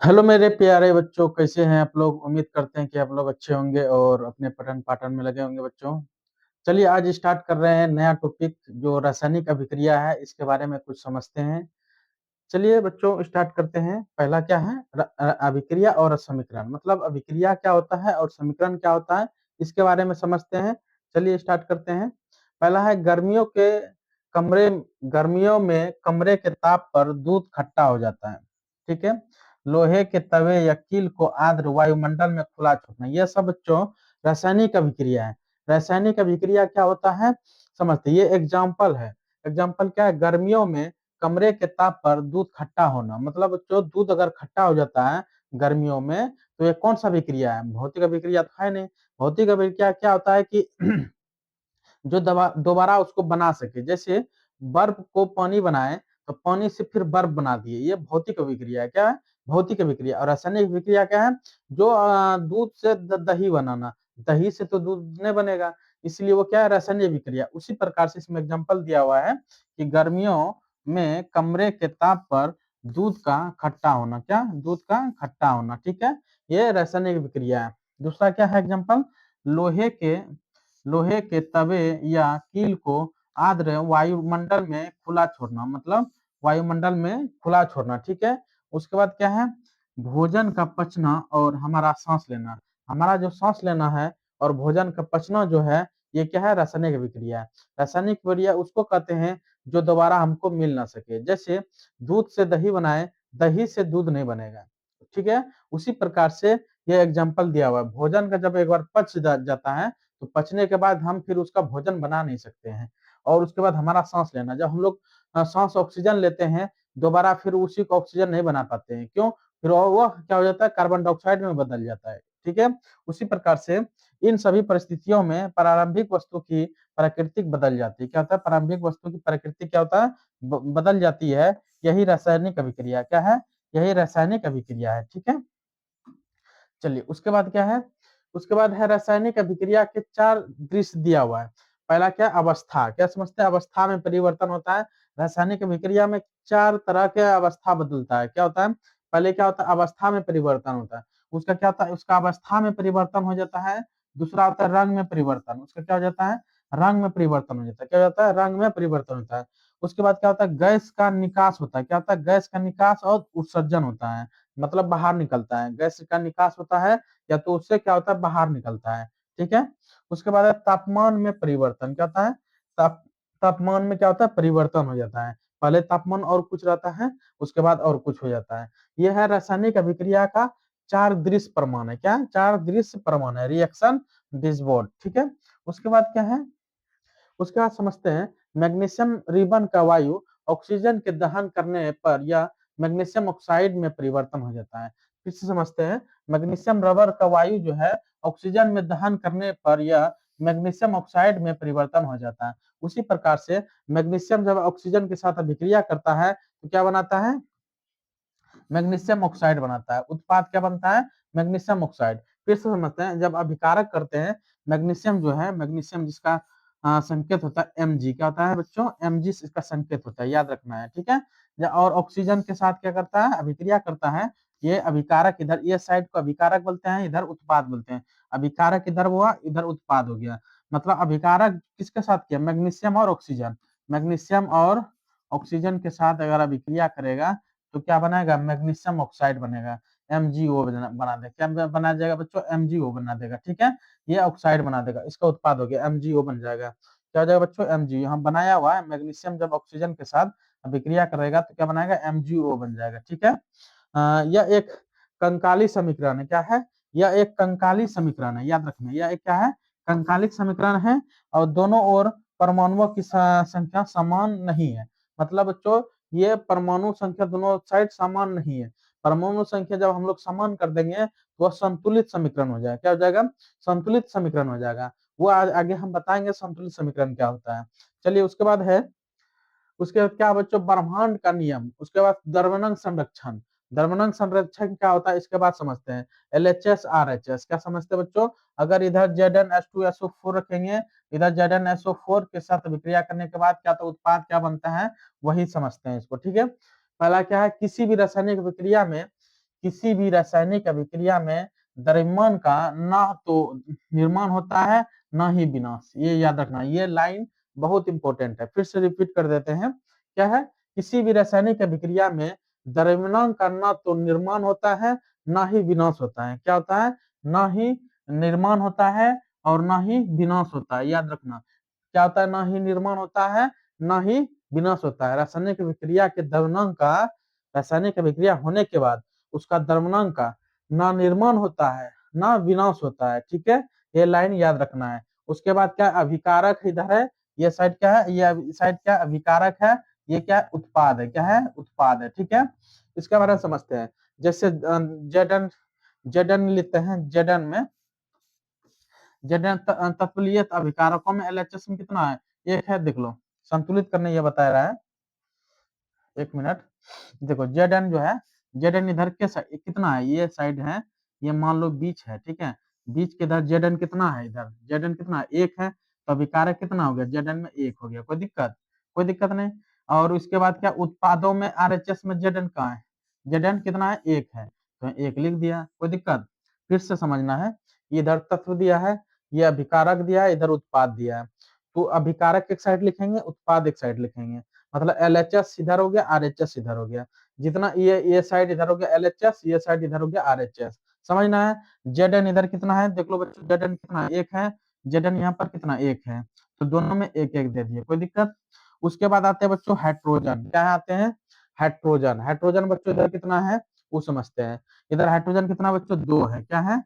Hello मेरे प्यारे बच्चों, कैसे हैं आप लोग। उम्मीद करते हैं कि आप लोग अच्छे होंगे और अपने पठन पाठन में लगे होंगे बच्चों। चलिए आज स्टार्ट कर रहे हैं नया टॉपिक जो रासायनिक अभिक्रिया है, इसके बारे में कुछ समझते हैं। चलिए बच्चों स्टार्ट करते हैं। पहला क्या है, अभिक्रिया और समीकरण, मतलब अभिक्रिया क्या होता है और समीकरण क्या होता है, इसके बारे में समझते हैं। चलिए स्टार्ट करते हैं। पहला है कमरे गर्मियों में कमरे के ताप पर दूध खट्टा हो जाता है। ठीक है। लोहे के तवे या कील को आर्द्र वायुमंडल में खुला छोड़ना, यह सब बच्चों रासायनिक अभिक्रिया है। रासायनिक अभिक्रिया क्या होता है समझते, ये एग्जाम्पल है। एग्जाम्पल क्या है, गर्मियों में कमरे के ताप पर दूध खट्टा होना, मतलब जो दूध अगर खट्टा हो जाता है गर्मियों में, तो ये कौन सा अभिक्रिया है, भौतिक अभिक्रिया तो है नहीं। भौतिक अभिक्रिया क्या होता है कि जो दोबारा उसको बना सके, जैसे बर्फ को पानी बनाए तो पानी से फिर बर्फ बना दिए, ये भौतिक अभिक्रिया है। क्या है, भौतिक अभिक्रिया। और रासायनिक अभिक्रिया क्या है, जो दूध से दही बनाना, दही से तो दूध नहीं बनेगा, इसलिए वो क्या है, रासायनिक अभिक्रिया। उसी प्रकार से इसमें एग्जाम्पल दिया हुआ है कि गर्मियों में कमरे के ताप पर दूध का खट्टा होना, क्या, दूध का खट्टा होना। ठीक है, ये रासायनिक अभिक्रिया है। दूसरा क्या है एग्जाम्पल, लोहे के लोहे के तवे या कील को आर्द्र वायुमंडल में खुला छोड़ना, मतलब वायुमंडल में खुला छोड़ना। ठीक है। उसके बाद क्या है, भोजन का पचना और हमारा सांस लेना। हमारा जो सांस लेना है और भोजन का पचना जो है, ये क्या है, रासायनिक अभिक्रिया है। रासायनिक अभिक्रिया उसको कहते हैं जो दोबारा हमको मिल ना सके, जैसे दूध से दही बनाए, दही से दूध नहीं बनेगा। ठीक है। उसी प्रकार से ये एग्जाम्पल दिया हुआ है, भोजन का जब एक बार पच जाता है तो पचने के बाद हम फिर उसका भोजन बना नहीं सकते हैं। और उसके बाद हमारा सांस लेना, जब हम लोग सांस ऑक्सीजन लेते हैं, दोबारा फिर उसी को ऑक्सीजन नहीं बना पाते हैं। क्यों, फिर वो क्या हो जाता है, कार्बन डाइऑक्साइड में बदल जाता है। ठीक है। उसी प्रकार से इन सभी परिस्थितियों में प्रारंभिक वस्तु की प्राकृतिक बदल जाती है। क्या होता है, प्रारंभिक वस्तु की प्रकृति क्या होता है, बदल जाती है। यही रासायनिक अभिक्रिया क्या है, यही रासायनिक अभिक्रिया है। ठीक है। चलिए उसके बाद क्या है, उसके बाद है रासायनिक अभिक्रिया के चार दृश्य दिया हुआ है। पहला क्या, अवस्था, क्या समझते हैं, अवस्था में परिवर्तन होता है। रासायनिक अभिक्रिया में चार तरह के अवस्था बदलता है। क्या होता है, पहले क्या होता है, अवस्था में परिवर्तन होता है। उसका क्या होता है, उसका अवस्था में परिवर्तन हो जाता है। दूसरा होता है रंग में परिवर्तन, उसका क्या हो जाता है, रंग में परिवर्तन हो जाता है। क्या हो जाता है, रंग में परिवर्तन होता है। उसके बाद क्या होता है, गैस का निकास होता है। क्या होता है, गैस का निकास और उत्सर्जन होता है, मतलब बाहर निकलता है। गैस का निकास होता है या तो उससे क्या होता है, बाहर निकलता है। ठीक है। उसके बाद है तापमान में परिवर्तन। क्या होता है, तापमान में क्या होता है, परिवर्तन हो जाता है। पहले तापमान और कुछ रहता है, उसके बाद और कुछ हो जाता है। यह है रासायनिक अभिक्रिया का चार दृश्य प्रमाण है। क्या, चार दृश्य प्रमाण है, रिएक्शन डिसबोर्ड। ठीक है। उसके बाद क्या है, उसके बाद समझते हैं मैग्नीशियम रिबन का वायु ऑक्सीजन के दहन करने पर या मैग्नीशियम ऑक्साइड में परिवर्तन हो जाता है। फिर से समझते हैं, मैग्नीशियम रबर का वायु जो है ऑक्सीजन में दहन करने पर या मैग्नीशियम ऑक्साइड में परिवर्तन हो जाता है। उसी प्रकार से मैग्नीशियम जब ऑक्सीजन के साथ अभिक्रिया करता है तो क्या बनाता है, मैग्नीशियम ऑक्साइड बनाता है। उत्पाद क्या बनता है, मैग्नीशियम ऑक्साइड। फिर से समझते हैं, जब अभिकारक करते हैं, मैग्नीशियम जो है, मैग्नीशियम जिसका संकेत होता है Mg, क्या होता है बच्चों, Mg इसका संकेत होता है, याद रखना है। ठीक है। और ऑक्सीजन के साथ क्या करता है, अभिक्रिया करता है। ये अभिकारक इधर, ये साइड को अभिकारक बोलते हैं, इधर उत्पाद बोलते हैं। अभिकारक इधर हुआ, इधर उत्पाद हो गया। मतलब अभिकारक किसके साथ किया, मैग्नीशियम और ऑक्सीजन, मैग्नीशियम और ऑक्सीजन के साथ अगर अभिक्रिया करेगा तो क्या बनाएगा, मैग्नीशियम ऑक्साइड बनेगा। MgO बना देगा। क्या बना जाएगा बच्चों, MgO बना देगा। ठीक है। ये ऑक्साइड बना देगा, इसका उत्पाद हो गया, MgO बन जाएगा। क्या हो जाएगा बच्चों, MgO। यहाँ बनाया हुआ है, मैग्नीशियम जब ऑक्सीजन के साथ अभिक्रिया करेगा तो क्या बनाएगा, MgO बन जाएगा। ठीक है। यह एक कंकाली समीकरण है। क्या है, यह एक कंकाली समीकरण है, याद रखना, यह एक क्या है, कंकालिक समीकरण है। और दोनों ओर परमाणुओं की संख्या समान नहीं है। मतलब बच्चों ये परमाणु संख्या दोनों साइड समान नहीं है। परमाणु संख्या जब हम लोग समान कर देंगे तो वह संतुलित समीकरण हो जाएगा। क्या हो जाएगा, संतुलित समीकरण हो जाएगा। वो आगे हम बताएंगे संतुलित समीकरण क्या होता है। चलिए उसके बाद है, उसके बाद क्या बच्चों, ब्रह्मांड का नियम। उसके बाद द्रव्यमान संरक्षण, द्रव्यमान संरक्षण क्या होता है इसके बाद समझते हैं। LHS RHS क्या समझते हैं बच्चों, अगर इधर ZnH2SO4 रखेंगे, इधर ZnSO4 के साथ अभिक्रिया करने के बाद क्या तो उत्पाद क्या बनता है, वही समझते हैं इसको। ठीक है। पहला क्या है, किसी भी रासायनिक अभिक्रिया में किसी भी रासायनिक अभिक्रिया में द्रव्यमान का ना तो निर्माण होता है ना ही विनाश, ये याद रखना। ये लाइन बहुत इंपॉर्टेंट है, फिर से रिपीट कर देते हैं। क्या है? किसी भी रासायनिक अभिक्रिया में द्रव्यमान का ना तो निर्माण होता है ना ही विनाश होता है। क्या होता है? ना ही निर्माण होता है और ना ही विनाश होता है, याद रखना। क्या होता है? ना ही निर्माण होता है ना ही विनाश होता है। रासायनिक अभिक्रिया के द्रव्यमान का, रासायनिक अभिक्रिया होने के बाद उसका द्रव्यमान का ना निर्माण होता है ना विनाश होता है। ठीक है, ये लाइन याद रखना है। उसके बाद क्या? अभिकारक इधर है, ये साइड क्या है? ये साइड क्या? अभिकारक है। ये क्या है? उत्पाद है। क्या है? उत्पाद है। ठीक है, इसके बारे में समझते हैं। जैसे जेडन, जेडन लेते हैं। जेडन में, जेडन तत्वलीय अभिकारकों में एलएचएस में कितना है? एक है, देख लो। संतुलित करने ये बता रहा है, एक मिनट। देखो जेड एन जो है, जेड एन इधर के साइड कितना है? ये साइड है, ये मान लो बीच है। ठीक है, बीच के इधर जेड एन कितना है? इधर जेड एन कितना है? एक है। तो अभिकारक कितना हो गया? जेड एन में एक हो गया। कोई दिक्कत? कोई दिक्कत नहीं। और उसके बाद क्या? उत्पादों में आरएचएस में जेड एन कहाँ है? जेड एन कितना है? एक है, तो एक लिख दिया। कोई दिक्कत? फिर से समझना है। इधर तत्व दिया है, ये अभिकारक दिया है, इधर उत्पाद दिया है। तो अभिकारक एक साइड लिखेंगे, उत्पाद एक साइड लिखेंगे। मतलब एलएचएस इधर हो गया, आरएचएस इधर हो गया। जितना ये साइड इधर हो गया एलएचएस, ये साइड इधर हो गया आरएचएस। समझना है। जेड एन इधर कितना है? देख लो बच्चों, जेड एन कितना? एक है। जेड एन यहाँ पर कितना? एक है। तो दोनों में एक एक दे दिए। कोई दिक्कत? उसके बाद आते हैं बच्चों हाइड्रोजन। क्या आते हैं? हाइड्रोजन। हाइड्रोजन बच्चों इधर कितना है वो समझते हैं। इधर हाइड्रोजन कितना बच्चों? दो है। क्या है?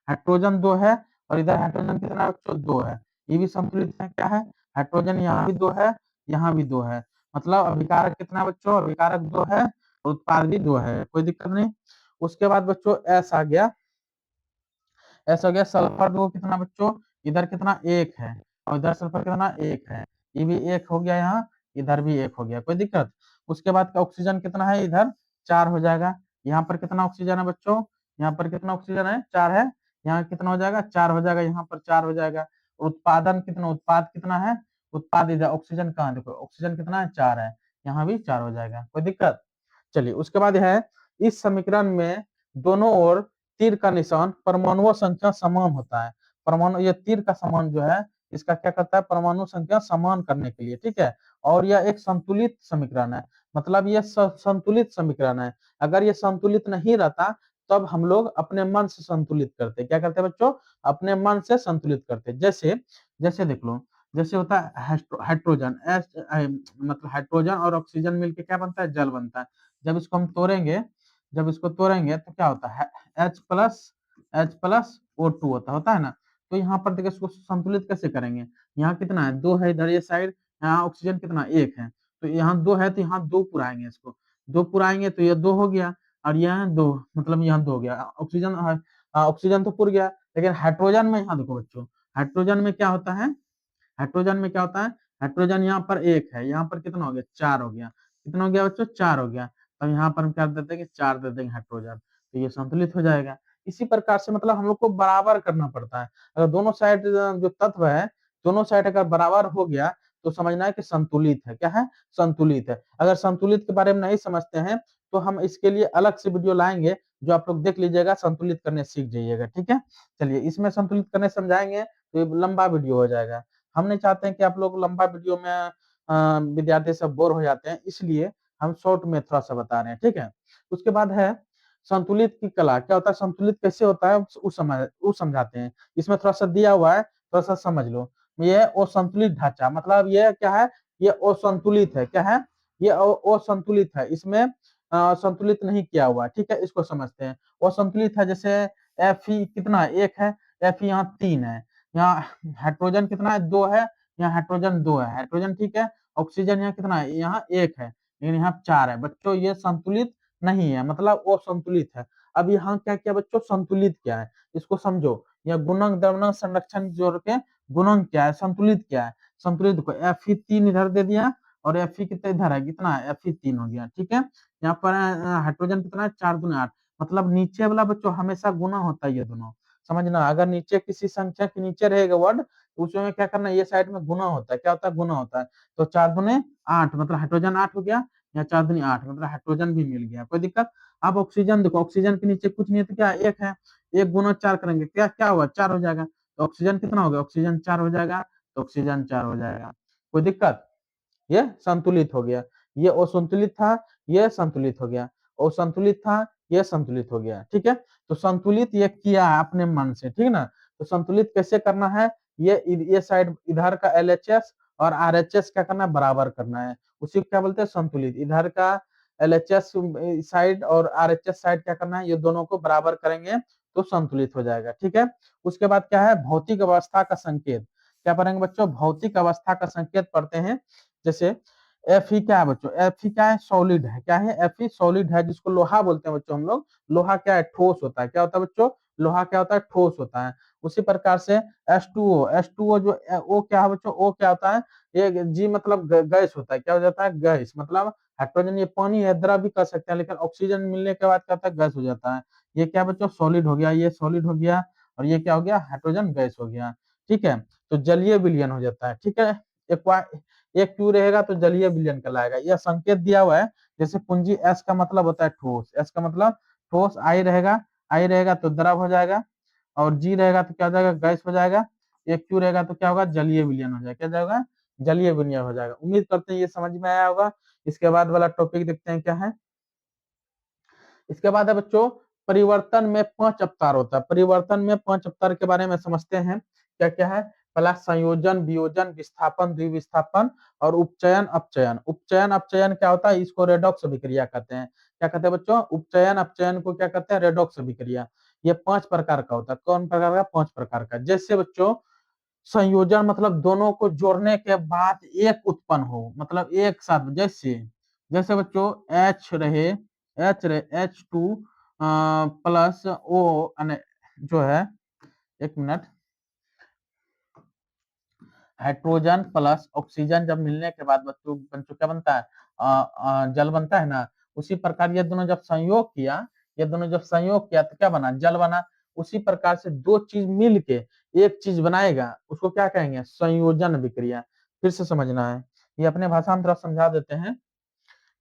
हाइड्रोजन दो है। और इधर हाइड्रोजन कितना है बच्चों? दो है। ये भी संतुलित है। क्या है? हाइड्रोजन यहाँ भी दो है, यहाँ भी दो है। मतलब अभिकारक कितना बच्चों? अभिकारक दो है, उत्पाद भी दो है। कोई दिक्कत नहीं। उसके बाद बच्चों एस आ गया। एस हो गया। सल्फर दो कितना बच्चों? इधर कितना? एक है। और इधर सल्फर कितना? एक है। ये भी एक हो गया यहाँ, इधर भी एक हो गया। कोई दिक्कत? उसके बाद का ऑक्सीजन कितना है? इधर चार हो जाएगा। यहाँ पर कितना ऑक्सीजन है बच्चों? यहाँ पर कितना ऑक्सीजन है? चार है। यहाँ कितना हो जाएगा? चार हो जाएगा। यहाँ पर चार हो जाएगा। उत्पादन कितना? उत्पाद कितना है? उत्पाद इधर ऑक्सीजन कहाँ? देखो ऑक्सीजन कितना है? चार है। यहाँ भी चार हो जाएगा। कोई दिक्कत? चलिए उसके बाद है, इस समीकरण में दोनों ओर तीर का निशान परमाणु संख्या समान होता है। परमाणु, ये तीर का समान जो है, इसका क्या करता है? परमाणु संख्या समान करने के लिए। ठीक है, और यह एक संतुलित समीकरण है। मतलब ये संतुलित समीकरण है। अगर ये संतुलित नहीं रहता तब हम लोग अपने मन से संतुलित करते। क्या करते बच्चों? अपने मन से संतुलित करते। जैसे, जैसे देख लो, जैसे होता है हाइड्रोजन, मतलब हाइड्रोजन और ऑक्सीजन मिलके क्या बनता है? जल बनता है। जब इसको हम तोड़ेंगे, जब इसको तोड़ेंगे तो क्या होता है? H+O2 होता है ना। तो यहाँ पर देखिए इसको संतुलित कैसे करेंगे? यहाँ कितना है? दो है इधर ये साइड। यहाँ ऑक्सीजन कितना? एक है। तो यहाँ दो है तो यहाँ दो पुराएंगे इसको। दो पुराएंगे तो ये दो हो गया, और यहाँ दो, मतलब यहाँ दो हो गया। ऑक्सीजन, ऑक्सीजन तो पुर गया। लेकिन हाइड्रोजन में, यहाँ देखो बच्चों, हाइड्रोजन में क्या होता है? हाइड्रोजन में क्या होता है? हाइड्रोजन यहाँ पर एक है, यहाँ पर कितना हो गया? चार हो गया। कितना हो गया बच्चों? चार हो गया। तो यहाँ पर हम क्या देते हैं कि चार दे देंगे हाइड्रोजन, तो ये संतुलित हो जाएगा। इसी प्रकार से मतलब हम लोग को बराबर करना पड़ता है। अगर दोनों साइड जो तत्व है, दोनों साइड अगर बराबर हो गया तो समझना है कि संतुलित है। क्या है? संतुलित है। अगर संतुलित के बारे में नहीं समझते हैं तो हम इसके लिए अलग से वीडियो लाएंगे, जो आप लोग देख लीजिएगा, संतुलित करने सीख जाइएगा। ठीक है, चलिए इसमें संतुलित करने समझाएंगे तो ये लंबा वीडियो हो जाएगा। हम नहीं चाहते हैं कि आप लोग लंबा वीडियो में विद्यार्थी सब बोर हो जाते हैं, इसलिए हम शॉर्ट में थोड़ा सा बता रहे हैं। ठीक है, उसके बाद है संतुलित की कला। क्या होता है? संतुलित कैसे होता है वो समझाते हैं। इसमें थोड़ा सा दिया हुआ है, थोड़ा सा समझ लो। ये असंतुलित ढांचा, मतलब ये क्या है? ये असंतुलित है। क्या है? ये असंतुलित है। इसमें संतुलित नहीं किया हुआ है। ठीक है, इसको समझते हैं। असंतुलित है, जैसे Fe कितना है? एक है। Fe यहाँ तीन है। यहाँ हाइड्रोजन कितना है? दो है। यहाँ हाइड्रोजन दो है। हाइड्रोजन ठीक है। ऑक्सीजन यहाँ कितना है? यहाँ एक है, लेकिन यहाँ चार है। बच्चों ये संतुलित नहीं है, मतलब वो संतुलित है। अब यहाँ क्या क्या बच्चों? संतुलित क्या है इसको समझो। यह गुणक द्रव्यमान संरक्षण जोड़ के गुणक क्या है? संतुलित क्या है? संतुलित को Fe तीन इधर दे दिया, और Fe कितना इधर है? कितना है? Fe तीन हो गया। ठीक है, यहाँ पर हाइड्रोजन कितना है? चार दूनी आठ। मतलब नीचे वाला बच्चों हमेशा गुना होता है, ये दोनों समझना। अगर नीचे किसी संख्या के नीचे रहेगा वर्ड, तो उसमें क्या करना है? ये साइड में गुना होता है। क्या होता है? गुना होता है। तो चार दूने आठ, मतलब हाइड्रोजन आठ हो गया। या चार दूनी आठ, मतलब हाइड्रोजन भी मिल गया। कोई दिक्कत? अब ऑक्सीजन देखो, ऑक्सीजन के नीचे कुछ नहीं है तो क्या एक है, एक गुना 4 करेंगे क्या क्या हुआ, 4 हो जाएगा। तो ऑक्सीजन कितना हो गया, ऑक्सीजन 4 हो जाएगा, तो ऑक्सीजन 4 हो जाएगा। कोई दिक्कत? ये संतुलित हो गया। ये असंतुलित था, ये संतुलित हो गया। असंतुलित था, ये संतुलित हो गया। ठीक है, तो संतुलित ये किया है अपने मन से, ठीक है ना। तो संतुलित कैसे करना है, ये साइड इधर का एलएचएस और आरएचएस क्या करना है, बराबर करना है। उसी को क्या बोलते हैं, संतुलित। इधर का एलएचएस साइड और आरएचएस साइड क्या करना है, ये दोनों को बराबर करेंगे तो संतुलित हो जाएगा। ठीक है, उसके बाद क्या है, भौतिक अवस्था का संकेत। क्या पढ़ेंगे बच्चों, भौतिक अवस्था का संकेत पढ़ते हैं। जैसे एफ ही क्या है बच्चों, एफ ही क्या है, सॉलिड है। क्या है, एफ ही सॉलिड है, जिसको लोहा बोलते हैं बच्चों हम लोग। लोहा क्या है, ठोस होता है। क्या होता है बच्चों, लोहा क्या होता है, ठोस होता है। उसी प्रकार से H2O, H2O जो ओ क्या है बच्चों, ओ क्या होता है, ये जी मतलब गैस होता है। क्या हो जाता है, गैस मतलब हाइड्रोजन, ये पानी है, द्रव भी कर सकते हैं, लेकिन ऑक्सीजन मिलने के बाद क्या होता है, गैस हो जाता है। ये क्या बच्चों, सॉलिड हो गया, ये सॉलिड हो गया, और ये क्या हो गया, हाइड्रोजन गैस हो गया। ठीक है, तो जलीय विलयन हो जाता है। ठीक है, एक एक क्यू रहेगा तो जलीय विलयन कहलाएगा। यह संकेत दिया हुआ है, जैसे पूंजी एस का मतलब होता है ठोस, एस का मतलब ठोस, आई रहेगा तो द्रव हो जाएगा, और जी रहेगा तो क्या हो जाएगा, गैस हो जाएगा। एक क्यू रहेगा तो क्या होगा, जलीय विलयन हो जाएगा। क्या जाएगा, जलीय विलयन हो जाएगा। उम्मीद करते हैं ये समझ में आया होगा। इसके बाद वाला टॉपिक देखते हैं क्या है। इसके बाद है बच्चों, परिवर्तन में 5 अवतार होता है। परिवर्तन में 5 अवतार के बारे में समझते हैं, क्या क्या है। पहला संयोजन, वियोजन, विस्थापन, द्विविस्थापन और उपचयन अपचयन। उपचयन अपचयन क्या होता है, इसको रेडॉक्स अभिक्रिया कहते हैं। क्या कहते हैं बच्चों, उपचयन अपचयन को क्या कहते हैं, रेडॉक्स अभिक्रिया। ये 5 प्रकार का होता है। कौन प्रकार का, 5 प्रकार का। जैसे बच्चों, संयोजन मतलब दोनों को जोड़ने के बाद एक उत्पन्न हो, मतलब एक साथ। जैसे जैसे बच्चों, H2 प्लस ओ जो है, एक मिनट, हाइड्रोजन प्लस ऑक्सीजन जब मिलने के बाद बच्चों बच्चों क्या बनता है, जल बनता है ना। उसी प्रकार ये दोनों जब संयोग किया, ये दोनों जब संयोग किया तो क्या बना, जल बना। उसी प्रकार से दो चीज मिल के एक चीज बनाएगा, उसको क्या कहेंगे, संयोजन विक्रिया। फिर से समझना है, ये अपने भाषा में थोड़ा समझा देते हैं।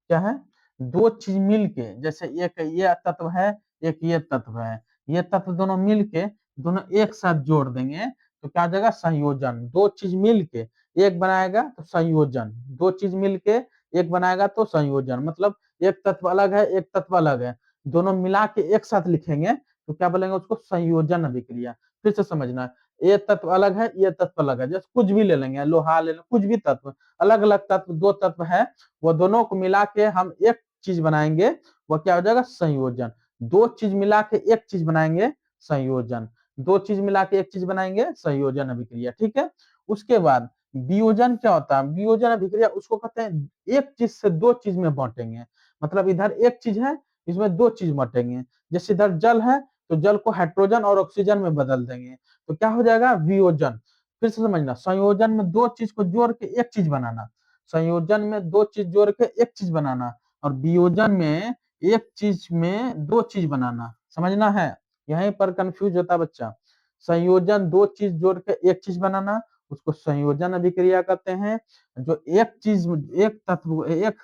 क्या है, दो चीज मिलके, जैसे एक ये तत्व है, एक ये तत्व है, ये तत्व दोनों मिलके दोनों एक साथ जोड़ देंगे तो क्या हो जाएगा, संयोजन। दो चीज मिलके एक बनाएगा तो संयोजन, दो चीज मिलके एक बनाएगा तो संयोजन। मतलब एक तत्व अलग है, एक तत्व अलग है, दोनों मिला के एक साथ लिखेंगे तो क्या बोलेंगे उसको, संयोजन अभिक्रिया। फिर से समझना, ये तत्व अलग है, ये तत्व अलग है। जैसे कुछ भी ले लेंगे, लोहा ले लेंगे, कुछ भी तत्व, अलग अलग तत्व, दो तत्व है, वो दोनों को मिला के हम एक चीज बनाएंगे, वो क्या हो जाएगा, संयोजन। दो चीज मिला के एक चीज बनाएंगे, संयोजन। दो चीज मिला के एक चीज बनाएंगे, संयोजन अभिक्रिया। ठीक है, उसके बाद वियोजन क्या होता है, वियोजन अभिक्रिया उसको कहते हैं एक चीज से दो चीज में बांटेंगे। मतलब इधर एक चीज है, इसमें दो चीज बांटेंगे। जैसे इधर जल है तो जल को हाइड्रोजन और ऑक्सीजन में बदल देंगे तो क्या हो जाएगा, वियोजन। फिर से समझना, संयोजन में दो चीज को जोड़ के एक चीज बनाना, संयोजन में दो चीज जोड़ के एक चीज बनाना, और वियोजन में एक चीज में दो चीज बनाना। समझना है, यहीं पर कंफ्यूज होता है बच्चा। संयोजन दो चीज जोड़ के एक चीज बनाना, उसको संयोजन अभिक्रिया कहते हैं। जो एक चीज, एक तत्व, एक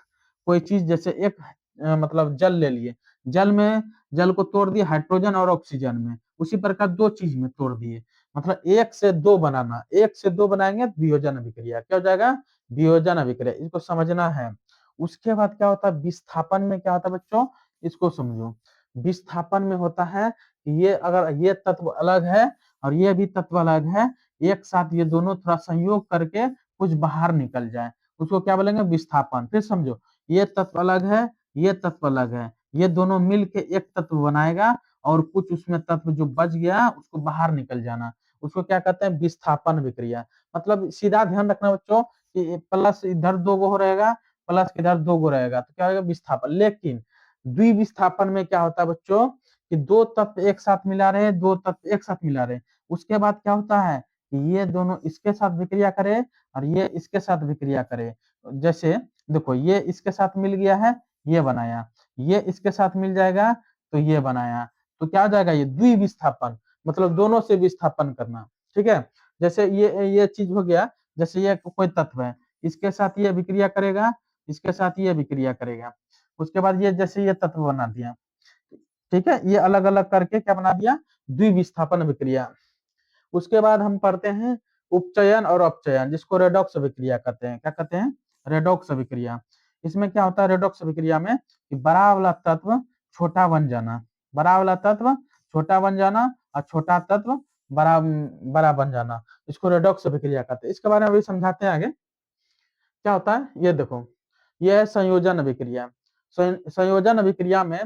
कोई चीज, जैसे एक मतलब जल ले लिए, जल में जल को तोड़ दिए हाइड्रोजन और ऑक्सीजन में, उसी प्रकार दो चीज में तोड़ दिए, मतलब एक से दो बनाना, एक से दो बनाएंगे तो वियोजन अभिक्रिया। क्या हो जाएगा, वियोजन अभिक्रिया। इसको समझना है। उसके बाद क्या होता है, विस्थापन में क्या होता है बच्चों, इसको समझो। विस्थापन में होता है कि ये अगर ये तत्व अलग है और ये भी तत्व अलग है, एक साथ ये दोनों थोड़ा संयोग करके कुछ बाहर निकल जाए, उसको क्या बोलेंगे, विस्थापन। फिर समझो, ये तत्व अलग है, ये तत्व अलग है, ये दोनों मिल के एक तत्व बनाएगा, और कुछ उसमें तत्व जो बच गया उसको बाहर निकल जाना, उसको क्या कहते हैं, विस्थापन विक्रिया। मतलब सीधा ध्यान रखना बच्चों कि प्लस इधर दो गो रहेगा, प्लस इधर दो गो रहेगा तो क्या होगा, विस्थापन। लेकिन द्विविस्थापन में क्या होता है बच्चों, कि दो तत्व एक साथ मिला रहे, दो तत्व एक साथ मिला रहे, उसके बाद क्या होता है कि ये दोनों इसके साथ विक्रिया करे और ये इसके साथ विक्रिया करे। जैसे देखो, ये इसके साथ मिल गया है, ये बनाया, ये इसके साथ मिल जाएगा तो ये बनाया, तो क्या हो जाएगा, ये द्विविस्थापन, मतलब दोनों से विस्थापन करना। ठीक है, जैसे ये चीज हो गया, जैसे ये कोई तत्व है, इसके साथ ये विक्रिया करेगा, इसके साथ ये विक्रिया करेगा, उसके बाद ये जैसे ये तत्व बना दिया, ठीक है, ये अलग अलग करके क्या बना दिया, द्विविस्थापन अभिक्रिया। उसके बाद हम पढ़ते हैं उपचयन और अपचयन, जिसको रेडॉक्स अभिक्रिया कहते हैं। क्या कहते हैं, रेडॉक्स अभिक्रिया। इसमें क्या होता है रेडॉक्स अभिक्रिया में, कि बड़ा वाला तत्व छोटा बन जाना, बड़ा वाला तत्व छोटा बन जाना और छोटा तत्व बड़ा बड़ा बन जाना, इसको रेडॉक्स अभिक्रिया कहते हैं। इसके बारे में अभी समझाते हैं आगे क्या होता है। ये देखो, ये है संयोजन अभिक्रिया। संयोजन अभिक्रिया में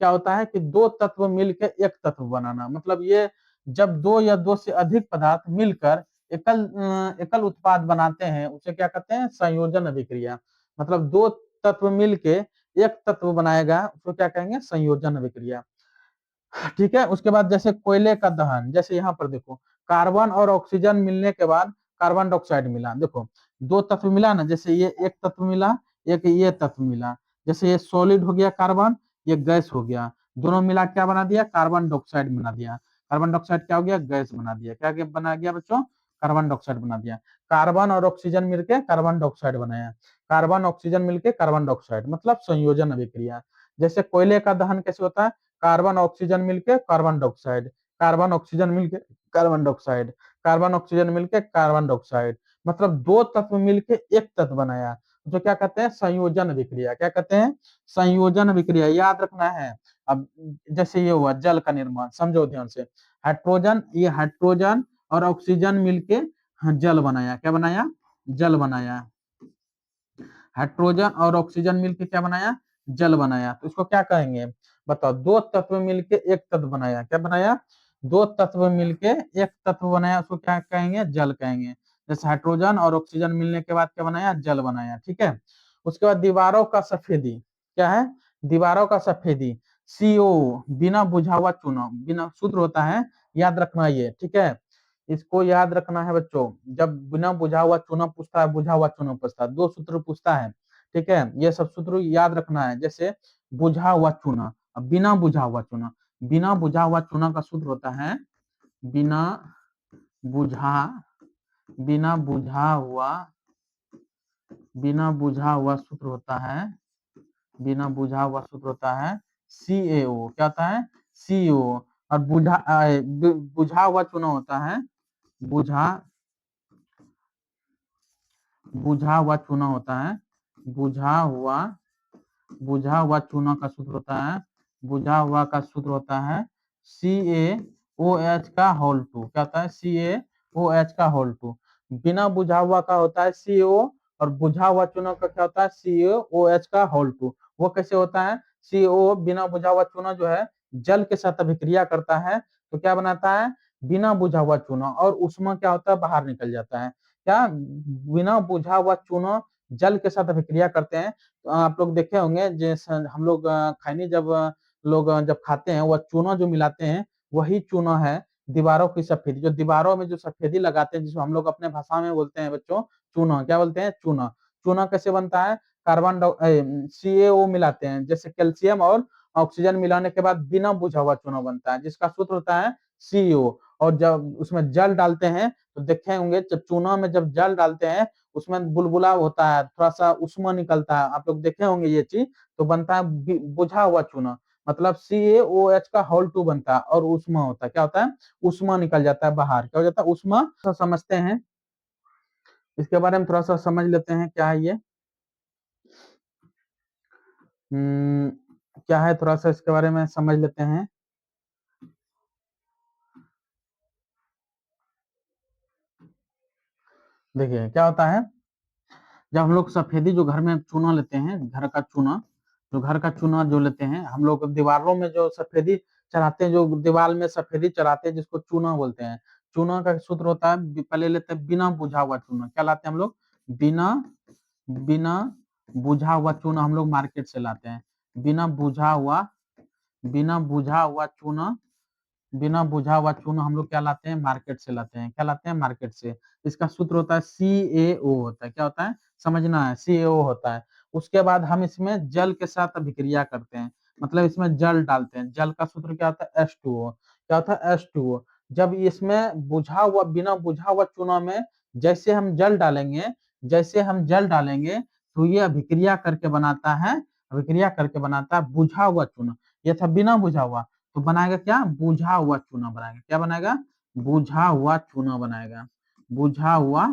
क्या होता है कि दो तत्व मिलकर एक तत्व बनाना, मतलब ये जब दो या दो से अधिक पदार्थ मिलकर एकल उत्पाद बनाते हैं, उसे क्या कहते हैं, संयोजन अभिक्रिया। मतलब दो तत्व मिलके एक तत्व बनाएगा, उसको क्या कहेंगे, संयोजन अभिक्रिया। ठीक है, उसके बाद जैसे कोयले का दहन, जैसे यहाँ पर देखो, कार्बन और ऑक्सीजन मिलने के बाद कार्बन डाइऑक्साइड मिला। देखो दो तत्व मिला ना, जैसे ये एक तत्व मिला, एक ये तत्व मिला, जैसे ये सॉलिड हो गया कार्बन, ये गैस हो गया, दोनों मिला क्या बना दिया, कार्बन डाइऑक्साइड बना दिया। कार्बन डाइऑक्साइड क्या हो गया, गैस बना दिया। क्या बना गया बच्चों, कार्बन डाइऑक्साइड बना दिया। कार्बन और ऑक्सीजन मिलकर कार्बन डाइऑक्साइड बनाया, कार्बन ऑक्सीजन मिलकर कार्बन डाइऑक्साइड, मतलब संयोजन अभिक्रिया। जैसे कोयले का दहन कैसे होता है, कार्बन ऑक्सीजन मिलके कार्बन डाइऑक्साइड, कार्बन ऑक्सीजन मिलके कार्बन डाइऑक्साइड, कार्बन ऑक्सीजन मिलके कार्बन डाइऑक्साइड, मतलब दो तत्व मिलके एक तत्व बनाया, जो क्या कहते हैं, संयोजन अभिक्रिया। क्या कहते हैं, संयोजन अभिक्रिया, याद रखना है। अब जैसे ये हुआ जल का निर्माण, समझो ध्यान से, हाइड्रोजन, ये हाइड्रोजन और ऑक्सीजन मिलके जल बनाया। क्या बनाया, जल बनाया। हाइड्रोजन और ऑक्सीजन मिलके क्या बनाया, जल बनाया। तो इसको क्या कहेंगे, बताओ, दो तत्व मिलके एक तत्व बनाया। क्या बनाया, दो तत्व मिलके एक तत्व बनाया, उसको क्या कहेंगे, जल कहेंगे। जैसे हाइड्रोजन और ऑक्सीजन मिलने के बाद क्या बनाया, जल बनाया। ठीक है, उसके बाद दीवारों का सफेदी, क्या है, दीवारों का सफेदी, CO, बिना बुझा हुआ चूना, बिना सूत्र होता है, याद रखना ये। ठीक है, इसको याद रखना है बच्चों, जब बिना बुझा हुआ चूना पूछता है, बुझा हुआ चूना पूछता है, दो सूत्र पूछता है। ठीक है, ये सब सूत्र याद रखना है। जैसे बुझा हुआ चूना, अब बिना बुझा हुआ चूना, बिना बुझा हुआ चूना का सूत्र होता है, बिना बुझा, बिना बुझा हुआ, बिना बुझा हुआ सूत्र होता है, बिना बुझा हुआ सूत्र होता है CaO। क्या होता है, CO। और बुझा हुआ चूना होता है, बुझा बुझा हुआ चूना होता है, बुझा हुआ, बुझा हुआ चूना का सूत्र होता है, बुझा हुआ का सूत्र होता है CaOH का होल 2। क्या होता है, CaOH का होल 2। बिना बुझा हुआ का होता है CO, और बुझा हुआ चूना का क्या होता है, CaOH का होल 2। वो कैसे होता है, CO बिना बुझा हुआ चूना जो है जल के साथ अभिक्रिया करता है, तो क्या बनाता है, बिना बुझा हुआ चूना, और उसमें क्या होता है, बाहर निकल जाता है। क्या, बिना बुझा हुआ चूना जल के साथ अभिक्रिया करते हैं। तो आप लोग देखे होंगे, जैसे हम लोग खैनी जब लोग जब खाते हैं, वह चूना जो मिलाते हैं, वही चूना है दीवारों की सफेदी, जो दीवारों में जो सफेदी लगाते हैं, जिसको हम लोग अपने भाषा में बोलते हैं बच्चों, चूना। क्या बोलते हैं, चूना। चूना कैसे बनता है, कार्बन CaO मिलाते हैं, जैसे कैल्शियम और ऑक्सीजन मिलाने के बाद बिना बुझा हुआ चूना बनता है, जिसका सूत्र होता है CO। और जब उसमें जल डालते हैं, तो देखे होंगे, जब चूना में जब जल डालते हैं, उसमें बुलबुला होता है, थोड़ा सा उष्मा निकलता है, आप लोग देखे होंगे ये चीज, तो बनता है बुझा हुआ चूना, मतलब CaOH का होल 2 बनता है, और उष्मा होता है। क्या होता है, उष्मा निकल जाता है बाहर, क्या हो जाता है, उष्मा। तो समझते हैं, इसके बारे में थोड़ा सा समझ लेते हैं, क्या है ये, क्या है, थोड़ा सा इसके बारे में समझ लेते हैं। देखिए क्या होता है, जब हम लोग सफेदी जो घर में चूना लेते हैं, घर का चूना, जो घर का चूना जो लेते हैं हम लोग, दीवारों में जो सफेदी चढ़ाते हैं, जो दीवार में सफेदी चढ़ाते हैं, जिसको चूना बोलते हैं। चूना का सूत्र होता है, पहले लेते हैं बिना बुझा हुआ चूना। क्या लाते हैं हम लोग, बिना बिना बुझा हुआ चूना हम लोग मार्केट से लाते हैं। बिना बुझा हुआ, बिना बुझा हुआ चूना, बिना बुझा हुआ चूना हम लोग क्या लाते हैं, मार्केट से लाते हैं। क्या लाते हैं, मार्केट से। इसका सूत्र होता है CaO होता है। क्या होता है, समझना है, CaO होता है। उसके बाद हम इसमें जल के साथ अभिक्रिया करते हैं, मतलब इसमें जल डालते हैं। जल का सूत्र क्या होता है, H2O। क्या होता है, H2O। जब इसमें बुझा हुआ, बिना बुझा हुआ चूना में जैसे हम जल डालेंगे, जैसे हम जल डालेंगे, तो ये अभिक्रिया करके बनाता है, अभिक्रिया करके बनाता है बुझा हुआ चूना। ये था बिना बुझा हुआ, तो बनाएगा क्या, बुझा हुआ चूना बनाएगा। क्या बनाएगा, बुझा हुआ चूना बनाएगा, बुझा हुआ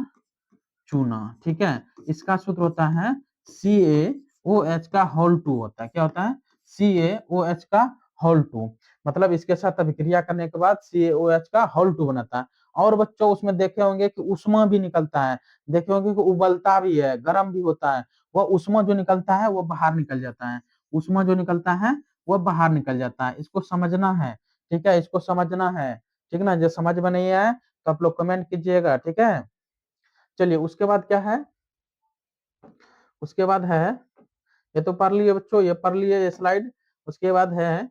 चूना। ठीक है, इसका सूत्र होता है CaOH का होल 2 होता है। क्या होता है, CaOH का होल 2, मतलब इसके साथ अभिक्रिया करने के बाद CaOH का होल 2 बनाता है। और बच्चों उसमें देखे होंगे कि उष्मा भी निकलता है, देखे होंगे कि उबलता भी है, गर्म भी होता है। वह उष्मा जो निकलता है वो बाहर निकल जाता है, उष्मा जो निकलता है वो बाहर निकल जाता है। इसको समझना है, ठीक है, इसको समझना है, ठीक ना। जो समझ में नहीं आए तो आप लोग कमेंट कीजिएगा, ठीक है। चलिए उसके बाद क्या है, उसके बाद है, ये तो पढ़ लिए बच्चों, ये पढ़ लिए ये स्लाइड। उसके बाद है,